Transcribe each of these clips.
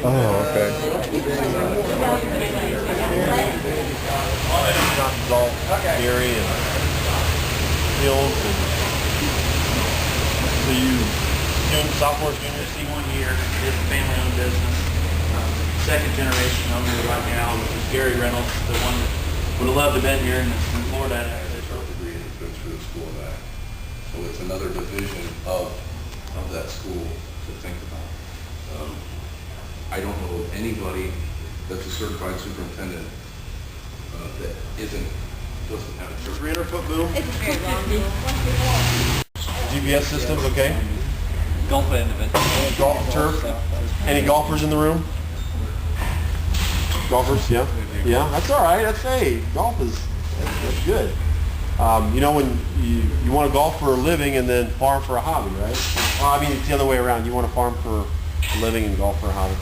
Oh, okay. It's all Gary and Hills and so you sophomore, junior, C1 year. It's a family-owned business. Second generation owner right now, which is Gary Reynolds, the one that would have loved to have been here in Florida. Degree in French for the school of that. So it's another division of that school to think about. I don't know of anybody that's a certified superintendent that doesn't have a 300-foot boom. It's very long. GPS systems, okay? Golf end of it. Golf turf. Any golfers in the room? Golfers, yeah. Yeah, that's all right. Golf that's good. You know, when you want to golf for a living and then farm for a hobby, right? Well, I mean, it's the other way around. You want to farm for a living and golf for a hobby.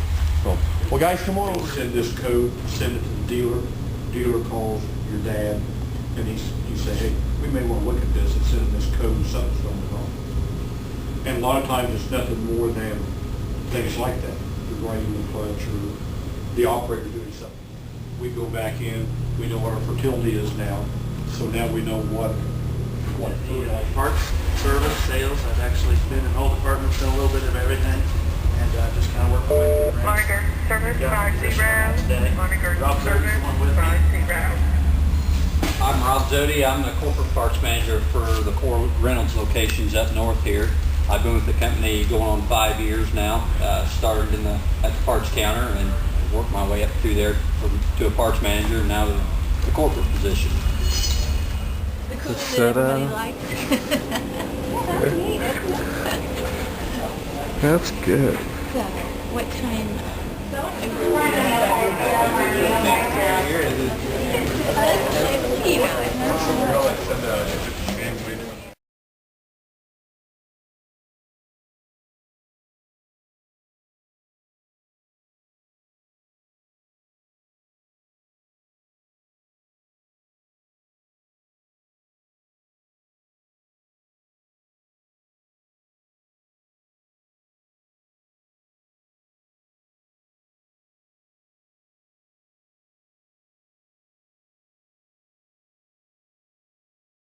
So, well, guys, come on. Send this code, send it to the dealer. Dealer calls your dad, and he say, hey, we may want to look at this and send him this code, something's going on. And a lot of times it's nothing more than things like that, the grain, the clutch, or the operator doing something. We go back in, we know what our fertility is now, so now we know what Parts, service, sales. I've actually been in all departments, done a little bit of everything, and just kind of work my way through the ranks. Monitor service 50. Monitor Rob service Zodi's one with me. 50. I'm Rob Zodi. I'm the corporate parts manager for the 4 Reynolds locations up north here. I've been with the company going on 5 years now. Started at the parts counter and worked my way up through there to a parts manager, and now the corporate position. The cool Set everybody up. likes. That's good. So, what kind? You know,